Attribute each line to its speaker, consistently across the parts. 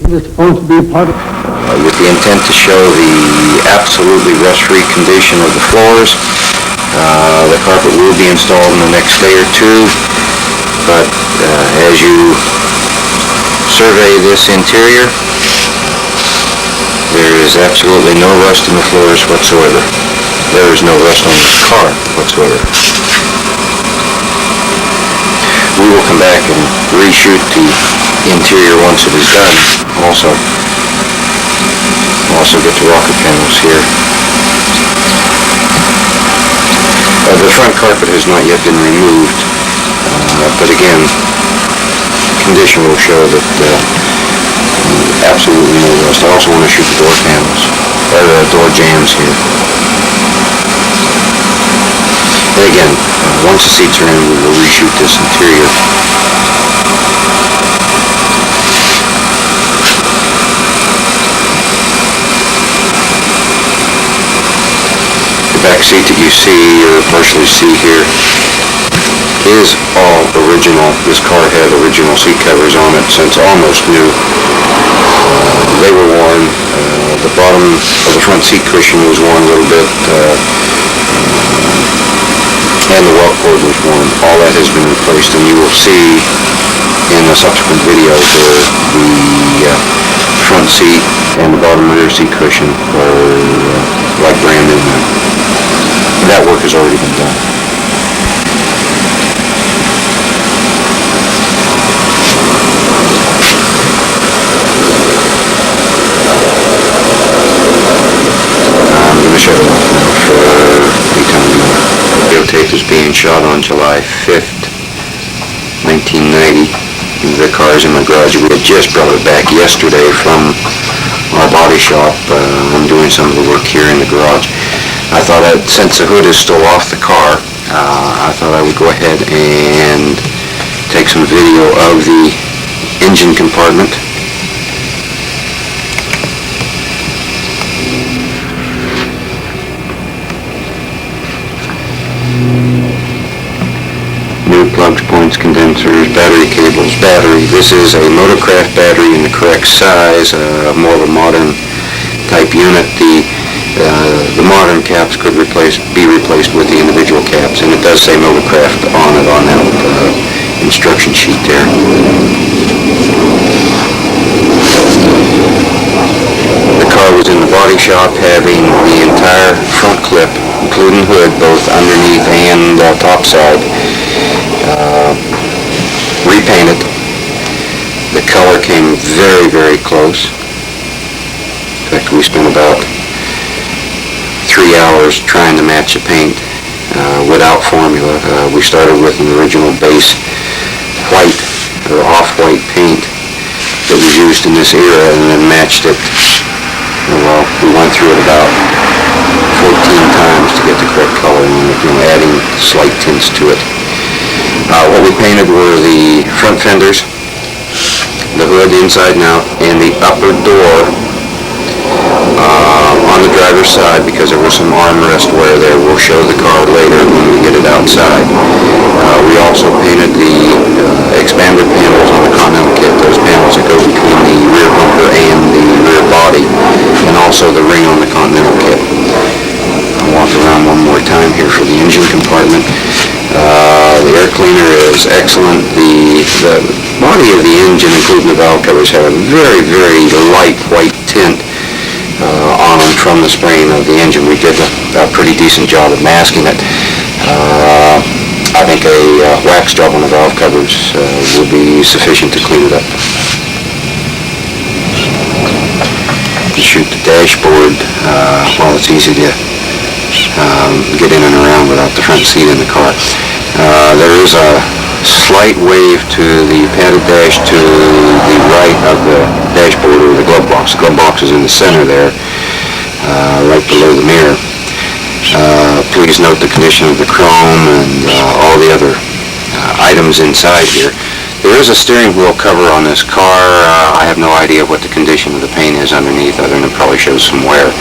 Speaker 1: It's supposed to be a part of...
Speaker 2: with the intent to show the absolutely rust-free condition of the floors. The carpet will be installed in the next day or two, but as you survey this interior, there is absolutely no rust in the floors whatsoever. There is no rust on this car whatsoever. We will come back and reshoot the interior once it is done. Also get the rocker panels here. The front carpet has not yet been removed, but again, condition will show that absolutely no rust. I also want to shoot the door panels, or the door jambs here. And again, once the seats are in, we will reshoot this interior. The back seat that you see, or partially see here, is all original. This car had original seat covers on it since almost new. They were worn. The bottom of the front seat cushion was worn a little bit, and the welt cord was worn. All that has been replaced, and you will see in the subsequent videos where the front seat and the bottom rear seat cushion are like brand new now. That work has already been done. I'm going to shut it off now for the time. Videotape is being shot on July 5th, 1990. The car is in my garage. We had just brought it back yesterday from our body shop. I'm doing some of the work here in the garage. I thought since the hood is still off the car, I thought I would go ahead and take some video of the engine compartment. New plugs, points, condensers, battery cables, battery. This is a Motorcraft battery in the correct size, more of a modern type unit. The modern caps could be replaced with the individual caps, and it does say Motorcraft on it on that instruction sheet there. The car was in the body shop having the entire front clip, including hood, both underneath and top side, repainted. The color came very, very close. In fact, we spent about 3 hours trying to match the paint without formula. We started with an original base white or off-white paint that was used in this era, and then matched it. Well, we went through it about 14 times to get the correct color on it, adding slight tints to it. What we painted were the front fenders, the hood inside and out, and the upper door on the driver's side, because there was some armrest wear there. We'll show the car later when we get it outside. We also painted the expander panels on the Continental kit, those panels that go between the rear bumper and the rear body, and also the ring on the Continental kit. I'll walk around one more time here for the engine compartment. The air cleaner is excellent. The body of the engine, including the valve covers, have a very, very light white tint on them from the spraying of the engine. We did a pretty decent job of masking it. I think a wax job on the valve covers will be sufficient to clean it up. To shoot the dashboard, well, it's easy to get in and around without the front seat in the car. There is a slight wave to the padded dash to the right of the dashboard, or the glove box. The glove box is in the center there, right below the mirror. Please note the condition of the chrome and all the other items inside here. There is a steering wheel cover on this car. I have no idea what the condition of the paint is underneath, other than it probably shows some wear.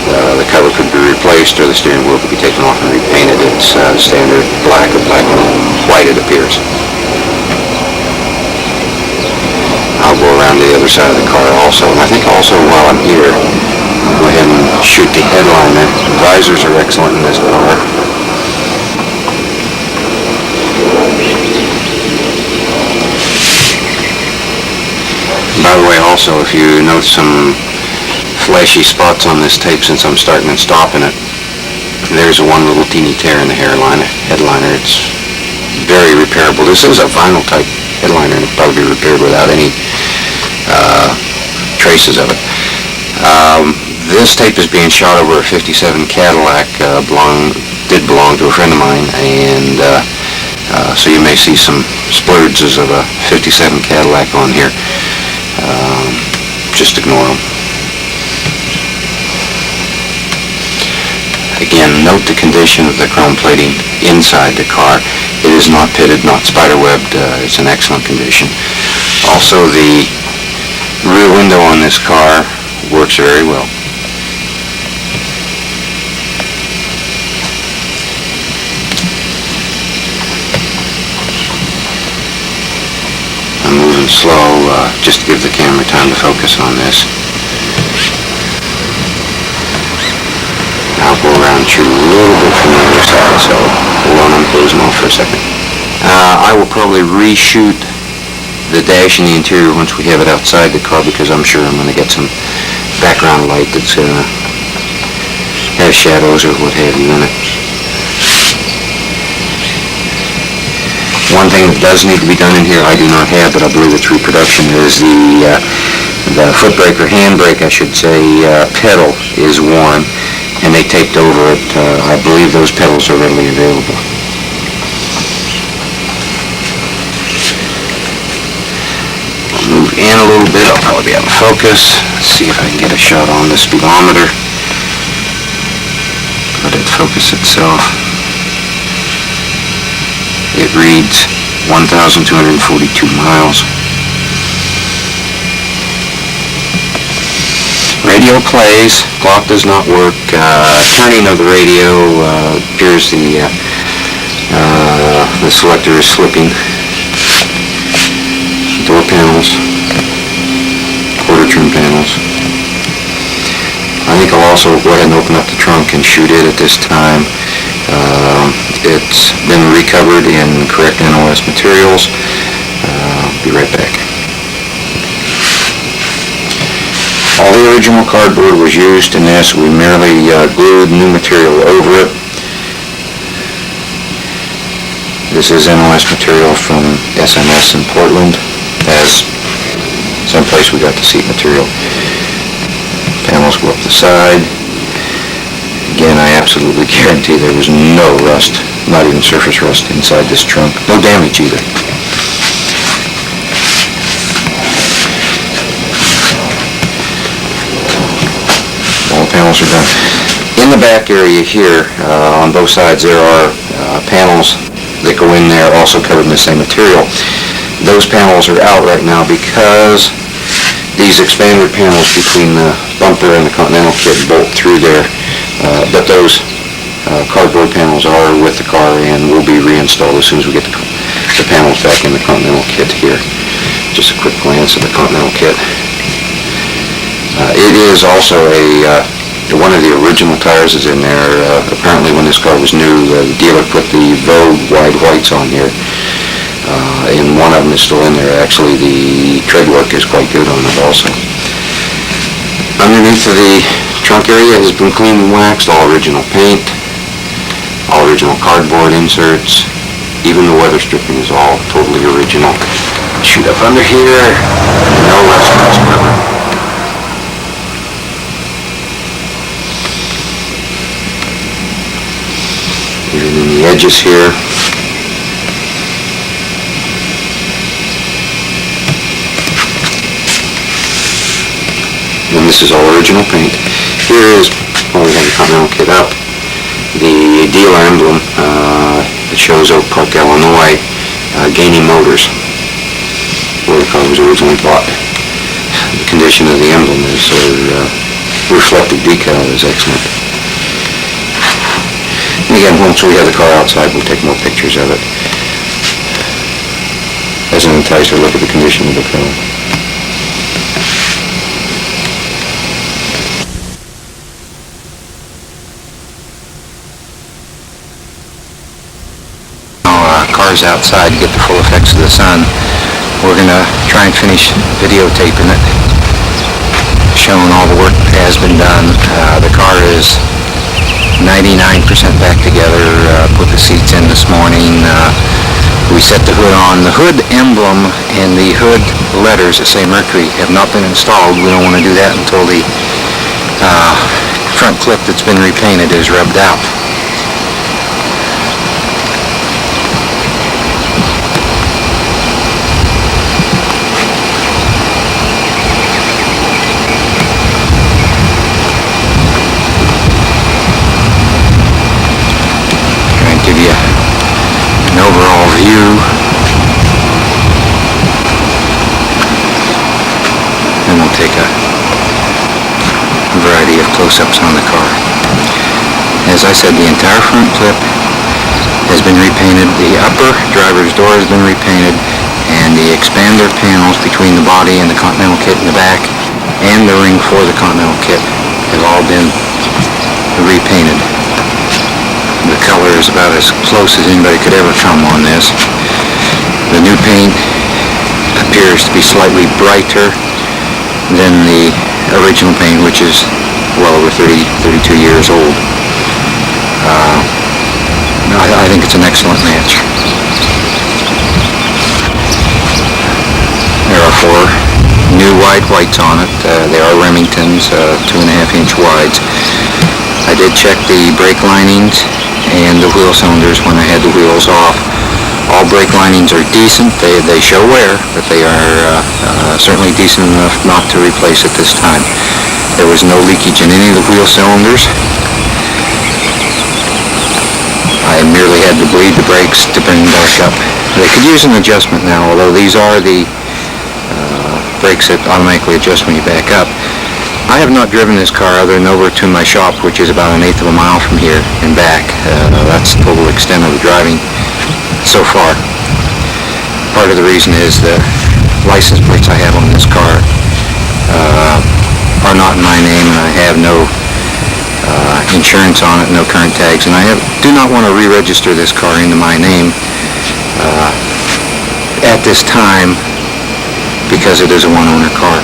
Speaker 2: The cover could be replaced, or the steering wheel could be taken off and repainted. It's standard black or black and white, it appears. I'll go around to the other other side of the car also. And I think also while I'm here, I'll go ahead and shoot the headliner. The visors are excellent in this car. By the way, also, if you notice some flashy spots on this tape since I'm starting and stopping it, there's one little teeny tear in the headliner. It's very repairable. This is a vinyl type headliner and it'll probably be repaired without any traces of it. This tape is being shot over a 57 Cadillac, did belong to a friend of mine, and so you may see some splurges of a 57 Cadillac on here. Just ignore them. Again, note the condition of the chrome plating inside the car. It is not pitted, not spiderwebbed. It's in excellent condition. Also, the rear window on this car works very well. I'm moving slow just to give the camera time to focus on this. I'll go around and shoot a little bit from the other side, so hold on, I'm closing off for a second. I will probably reshoot the dash and the interior once we have it outside the car, because I'm sure I'm going to get some background light that's going to have shadows or what have you in it. One thing that does need to be done in here, I do not have, but I believe it's reproduction, is the foot brake, or handbrake I should say, pedal is worn, and they taped over it. I believe those pedals are readily available. I'll move in a little bit. I'll probably be out of focus. Let's see if I can get a shot on the speedometer. Let it focus itself. It reads 1,242 miles. Radio plays, clock does not work, turning of the radio appears the selector is slipping. Door panels, quarter trim panels. I think I'll also go ahead and open up the trunk and shoot it at this time. It's been recovered in correct NOS materials. Be right back. All the original cardboard was used in this. We merely glued new material over it. This is NOS material from SMS in Portland, as someplace we got the seat material. Panels go up the side. Again, I absolutely guarantee there was no rust, not even surface rust inside this trunk. No damage either. Panels are done. In the back area here, on both sides, there are panels that go in there, also covered in the same material. Those panels are out right now because these expander panels between the bumper and the Continental kit bolt through there. But those cardboard panels are with the car and will be reinstalled as soon as we get the panels back in the Continental kit here. Just a quick glance at the Continental kit. It is also one of the original tires is in there. Apparently when this car was new, the dealer put the Vogue wide whites on here, and one of them is still in there. Actually, the tread work is quite good on it also. Underneath of the trunk area has been cleaned and waxed, all original paint, all original cardboard inserts, even the weather stripping is all totally original. Shoot up under here, no rust whatsoever. And in the edges here, and this is all original paint. Here is, well, we have the Continental kit up, the dealer emblem that shows Oak Park, Illinois, Gainey Motors, where the car was originally bought. The condition of the emblem is, reflective decal is excellent. And again, once we have the car outside, we'll take more pictures of it. As an enticer, look at the condition of the car.
Speaker 1: cars outside to get the full effects of the sun. We're going to try and finish videotaping it, showing all the work that has been done. The car is 99% back together. Put the seats in this morning. We set the hood on. The hood emblem and the hood letters that say Mercury have not been installed. We don't want to do that until the front clip that's been repainted is rubbed out. Try and give you an overall view. And we'll take a variety of close-ups on the car. As I said, the entire front clip has been repainted. The upper driver's door has been repainted, and the expander panels between the body and the Continental kit in the back and the ring for the Continental kit have all been repainted. The color is about as close as anybody could ever come on this. The new paint appears to be slightly brighter than the original paint, which is well over 32 years old. I think it's an excellent match. There are 4 new wide whites on it. They are Remingtons, 2.5-inch wides. I did check the brake linings and the wheel cylinders when I had the wheels off. All brake linings are decent. They show wear, but they are certainly decent enough not to replace at this time. There was no leakage in any of the wheel cylinders. I merely had to bleed the brakes to bring them back up. They could use an adjustment now, although these are the brakes that automatically adjust when you back up. I have not driven this car other than over to my shop, which is about 1/8 of a mile from here and back. That's the total extent of the driving so far. Part of the reason is the license plates I have on this car are not in my name, and I have no insurance on it, no current tags, and I do not want to re-register this car into my name at this time because it is a one-owner car.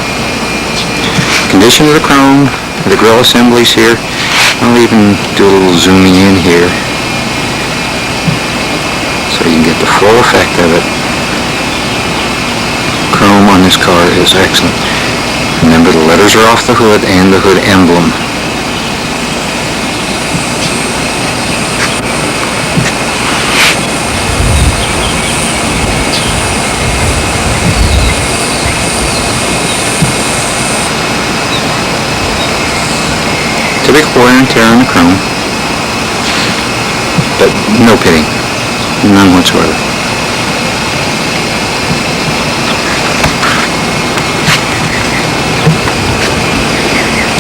Speaker 1: Condition of the chrome, the grill assemblies here. I'll even do a little zooming in here so you can get the full effect of it. Chrome on this car is excellent. Remember, the letters are off the hood and the hood emblem. Typical wear and tear on the chrome, but no pitting, none whatsoever.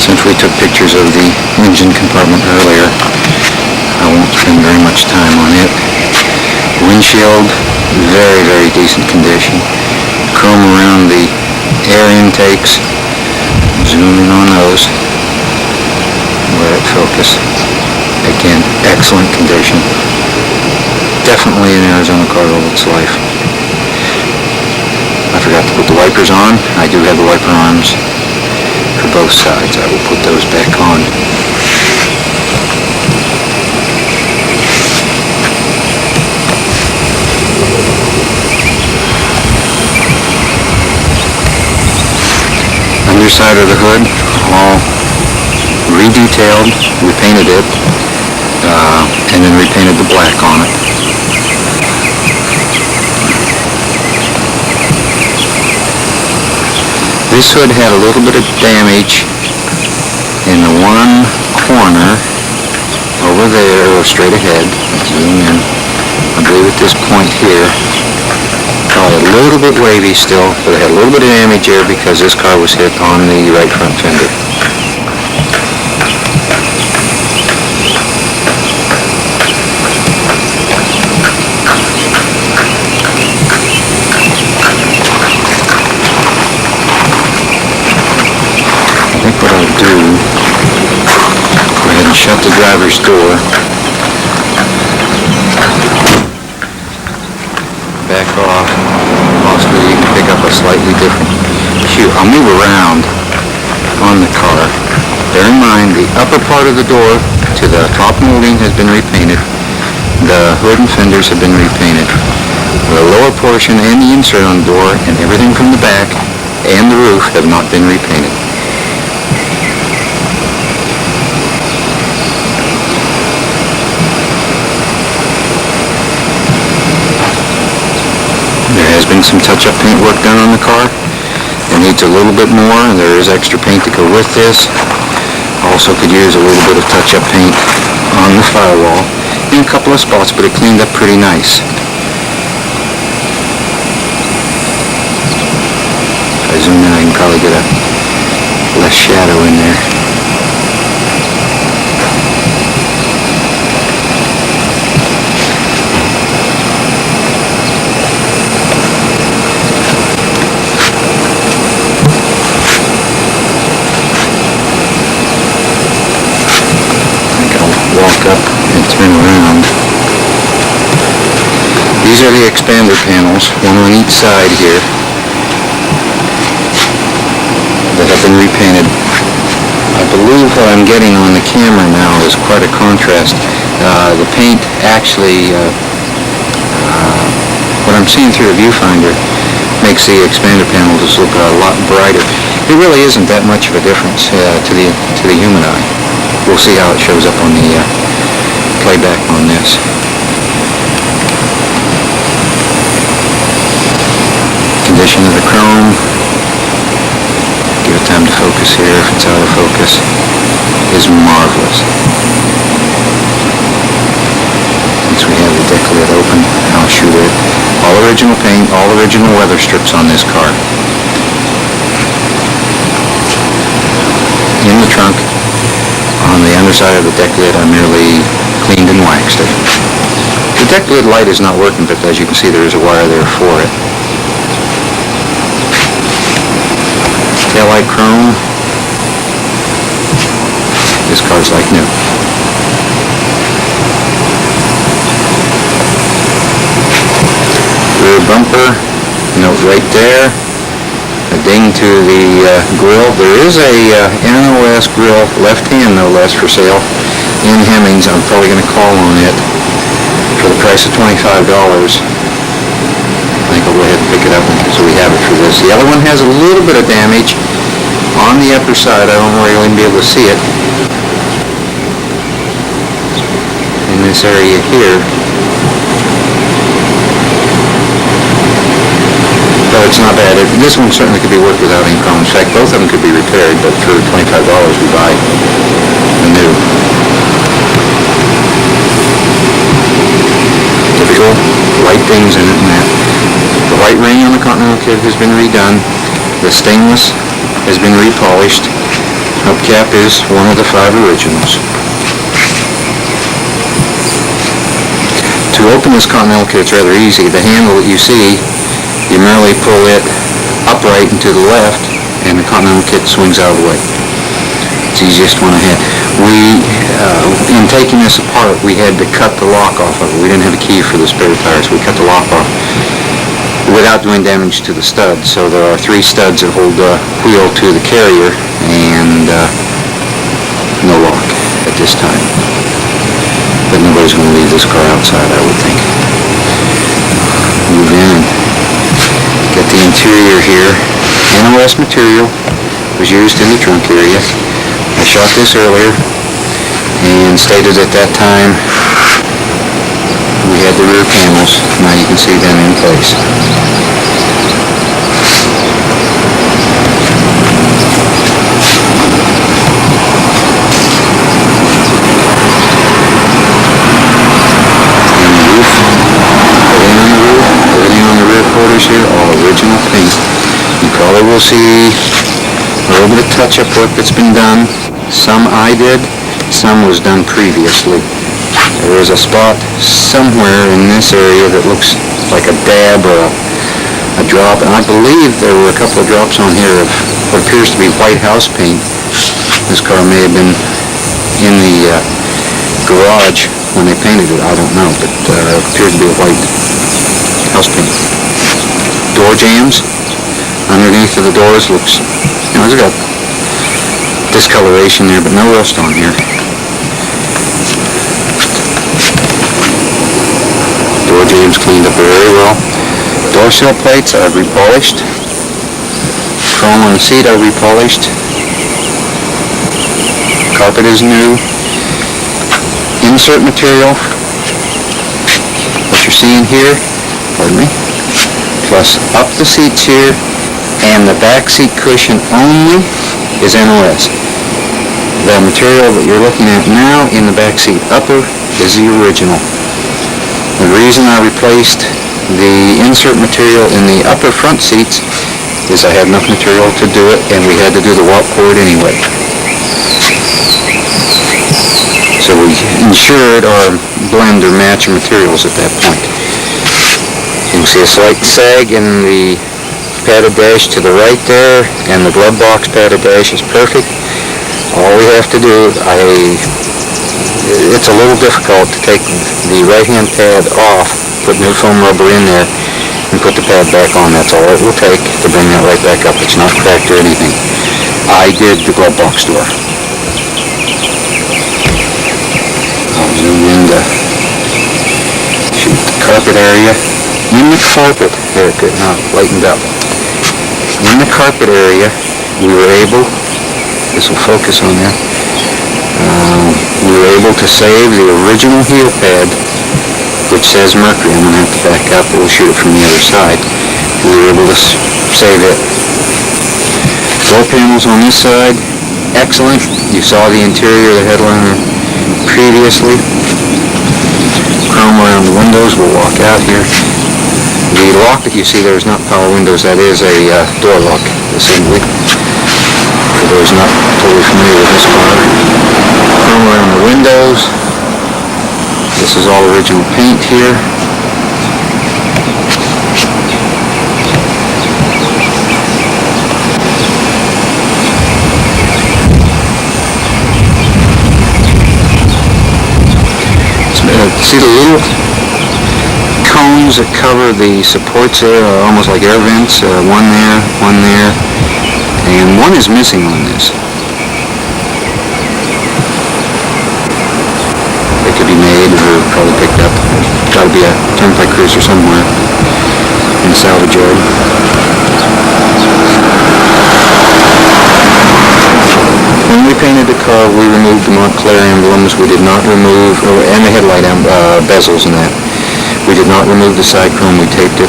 Speaker 1: Since we took pictures of the engine compartment earlier, I won't spend very much time on it. Windshield, very, very decent condition. Chrome around the air intakes, zoom in on those. Let it focus. Again, excellent condition. Definitely an Arizona car of its life. I forgot to put the wipers on. I do have the wiper arms for both sides. I will put those back on. Underside of the hood, all redetailed. We painted it, and then repainted the black on it. This hood had a little bit of damage in the one corner over there, or straight ahead. Zoom in. I believe at this point here, probably a little bit wavy still, but it had a little bit of damage here because this car was hit on the right front fender. I think what I'll do, go ahead and shut the driver's door. back off. Possibly you can pick up a slightly different hue. I'll move around on the car. Bear in mind, the upper part of the door to the top molding has been repainted. The hood and fenders have been repainted. The lower portion and the insert on the door and everything from the back and the roof have not been repainted. There has been some touch-up paint work done on the car. It needs a little bit more, and there is extra paint to go with this. Also could use a little bit of touch-up paint on the firewall in a couple of spots, but it cleaned up pretty nice. If I zoom in, I can probably get a less shadow in there. Walk up and turn around. These are the expander panels, one on each side here, that have been repainted. I believe what I'm getting on the camera now is quite a contrast. The paint actually, what I'm seeing through the viewfinder makes the expander panels just look a lot brighter. It really isn't that much of a difference to the human eye. We'll see how it shows up on the playback on this. Condition of the chrome. Give it time to focus here if it's out of focus. Is marvelous. Once we have the deck lid open, I'll shoot it. All original paint, all original weather strips on this car. In the trunk. On the underside of the deck lid, I merely cleaned and waxed it. The deck lid light is not working, but as you can see, there is a wire there for it. Taillight chrome. This car's like new. Rear bumper, note right there. A ding to the grill. There is a NOS grill, left hand no less, for sale in Hemmings. I'm probably going to call on it for the price of $25. I think I'll go ahead and pick it up so we have it for this. The other one has a little bit of damage on the upper side. I don't really be able to see it in this area here. It's not bad. This one certainly could be worked without any problem. In fact, both of them could be repaired, but for $25 we buy the new. Typical white things in it and that. The white ring on the Continental kit has been redone. The stainless has been repolished. Hubcap is one of the 5 originals. To open this Continental kit, it's rather easy. The handle that you see, you merely pull it upright and to the left, and the Continental kit swings out of the way. It's the easiest one I had. In taking this apart, we had to cut the lock off of it. We didn't have a key for the spare tires. We cut the lock off without doing damage to the studs. So there are 3 studs that hold the wheel to the carrier, and no lock at this time. But nobody's going to leave this car outside, I would think. Move in. Get the interior here. NOS material was used in the trunk area. I shot this earlier and stated at that time we had the rear panels. Now you can see them in place. Here, all original paint. You probably will see a little bit of touch-up work that's been done. Some I did, some was done previously. There is a spot somewhere in this area that looks like a dab or a drop, and I believe there were a couple of drops on here of what appears to be white house paint. This car may have been in the garage when they painted it, I don't know, but it appears to be a white house paint. Door jambs underneath of the doors looks, it's got discoloration there, but no rust on here. Door jambs cleaned up very well. Door sill plates I've repolished. Chrome on the seat I've repolished. Carpet is new. Insert material, what you're seeing here, pardon me, plus up the seats here, and the back seat cushion only is NOS. The material that you're looking at now in the back seat upper is the original. The reason I replaced the insert material in the upper front seats is I had enough material to do it, and we had to do the walk cord anyway. So we ensured our blend or match of materials at that point. You can see a slight sag in the padded dash to the right there, and the glove box padded dash is perfect. All we have to do, it's a little difficult to take the right-hand pad off, put new foam rubber in there, and put the pad back on. That's all it will take to bring that right back up. It's not cracked or anything. I did the glove box door. I'll zoom in to shoot the carpet area. In the carpet, there, good, now lightened up. In the carpet area, we were able, this will focus on there, we were able to save the original heel pad, which says Mercury. I'm going to have to back up, we'll shoot it from the other side. We were able to save it. Door panels on this side, excellent. You saw the interior of the headliner previously. Chrome around the windows, we'll walk out here. The lock that you see there is not power windows, that is a door lock assembly. For those not totally familiar with this car. Chrome around the windows. This is all original paint here. See the little cones that cover the supports there are almost like air vents. One there, and one is missing on this. They could be made or probably picked up. Got to be a Turnpike cruiser somewhere in the salvage yard. When we painted the car, we removed the Montclair emblems. We did not remove, and the headlight bezels and that. We did not remove the side chrome. We taped it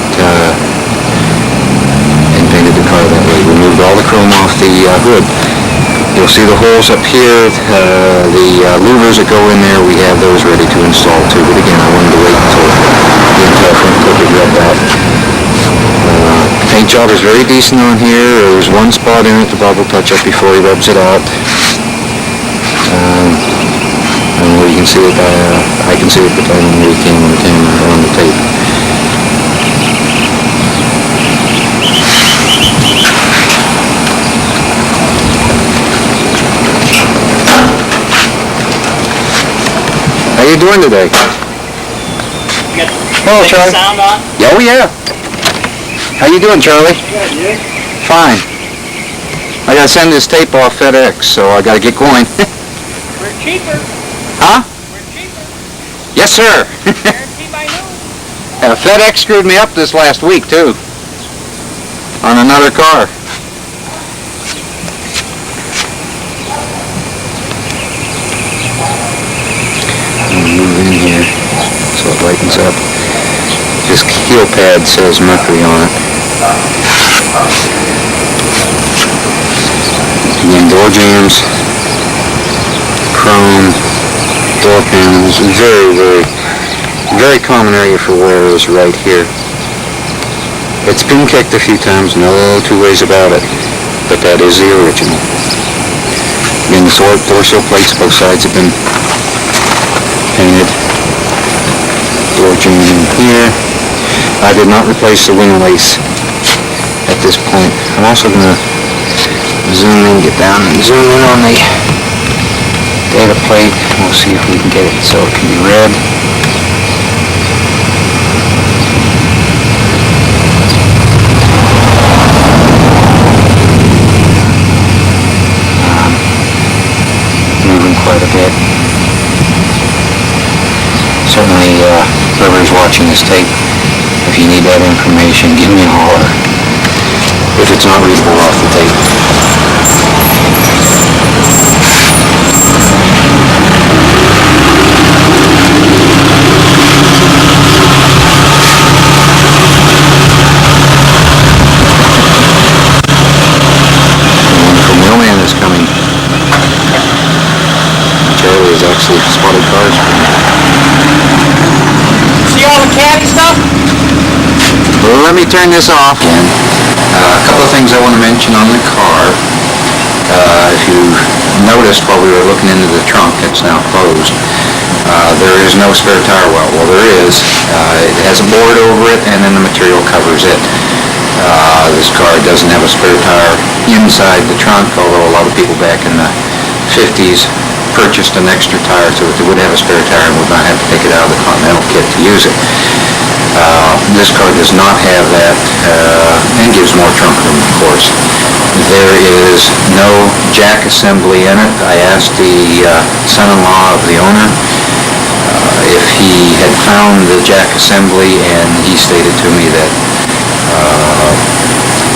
Speaker 1: and painted the car that way. We removed all the chrome off the hood. You'll see the holes up here. The louvers that go in there, we have those ready to install too. But again, I wanted to wait until the entire front could be rubbed out. Paint job is very decent on here. There's one spot in it the Bob will touch up before he rubs it out. And you can see it, I can see it, but I don't really can on the camera or on the tape. How you doing today? Hello, Charlie.
Speaker 3: Sound on?
Speaker 1: Oh, yeah. How you doing, Charlie?
Speaker 3: Good, you?
Speaker 1: Fine. I gotta send this tape off FedEx, so I gotta get going.
Speaker 3: We're cheaper.
Speaker 1: Huh?
Speaker 3: We're cheaper.
Speaker 1: Yes, sir.
Speaker 3: Guaranteed by noon.
Speaker 1: FedEx screwed me up this last week, too. On another car. Move in here so it lightens up. This heel pad says Mercury on it. Again, door jambs, chrome, door panels, very common area for wear is right here. It's been kicked a few times, no two ways about it, but that is the original. Again, the door sill plates, both sides have been painted. Door jamb in here. I did not replace the wing lace at this point. I'm also going to zoom in, get down and zoom in on the data plate. We'll see if we can get it so it can be read. whoever's watching this tape, if you need that information, give me a holler.
Speaker 2: If it's not readable off the tape.
Speaker 1: The wonderful mailman is coming. Charlie has actually spotted cars for me.
Speaker 3: See all the caddy stuff?
Speaker 1: Well, let me turn this off.
Speaker 2: Again, a couple of things I want to mention on the car. If you noticed while we were looking into the trunk, it's now closed. There is no spare tire well. Well, there is. It has a board over it, and then the material covers it. This car doesn't have a spare tire inside the trunk, although a lot of people back in the 50s purchased an extra tire so that they would have a spare tire and would not have to take it out of the Continental kit to use it. This car does not have that, and gives more trunk room, of course. There is no jack assembly in it. I asked the son-in-law of the owner if he had found the jack assembly, and he stated to me that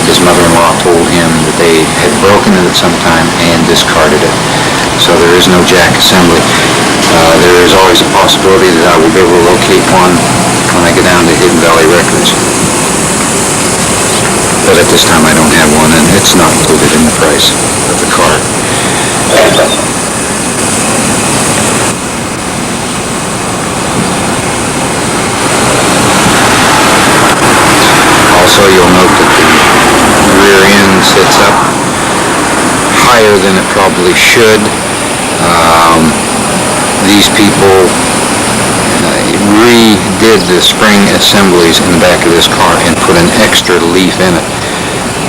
Speaker 2: his mother-in-law told him that they had broken it at some time and discarded it. So there is no jack assembly. There is always a possibility that I will be able to locate one when I get down to Hidden Valley Records. But at this time I don't have one, and it's not included in the price of the car. Also, you'll note that the rear end sits up higher than it probably should. These people redid the spring assemblies in the back of this car and put an extra leaf in it.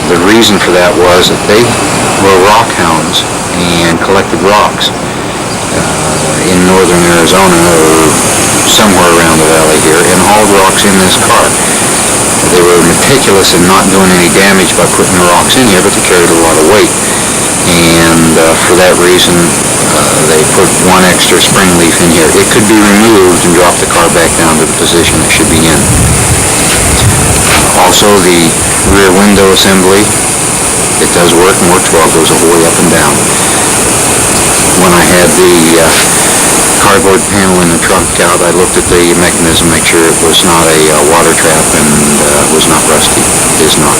Speaker 2: The reason for that was that they were rock hounds and collected rocks in northern Arizona or somewhere around the valley here, and hauled rocks in this car. They were meticulous in not doing any damage by putting the rocks in here, but they carried a lot of weight. And for that reason, they put one extra spring leaf in here. It could be removed and drop the car back down to the position it should be in. Also, the rear window assembly, it does work and works well, goes all the way up and down. When I had the cardboard panel in the trunk out, I looked at the mechanism, make sure it was not a water trap and was not rusty. It is not.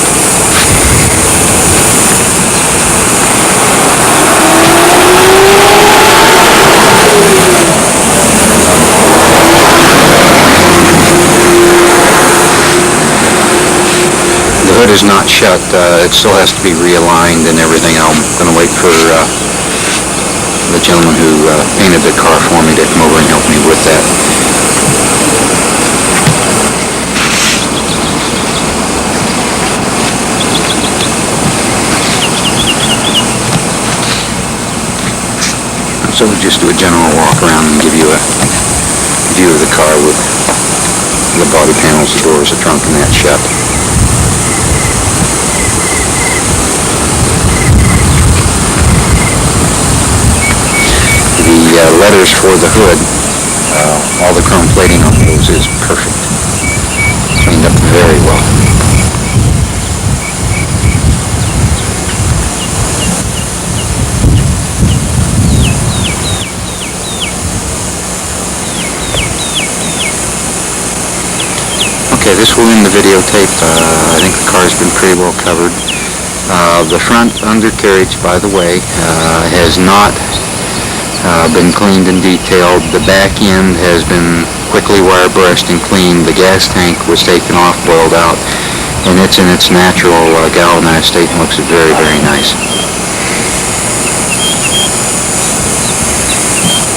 Speaker 2: The hood is not shut. It still has to be realigned and everything. I'm going to wait for the gentleman who painted the car for me to come over and help me with that. So we'll just do a general walk around and give you a view of the car with the body panels, the doors, the trunk, and that shut. The letters for the hood, all the chrome plating on those is perfect. Cleaned up very well. Okay, this will end the videotape. I think the car's been pretty well covered. The front undercarriage, by the way, has not been cleaned and detailed. The back end has been quickly wire brushed and cleaned. The gas tank was taken off, boiled out, and it's in its natural galvanized state and looks very, very nice.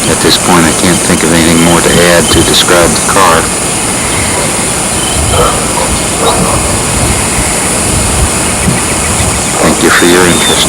Speaker 2: At this point, I can't think of anything more to add to describe the car. Thank you for your interest.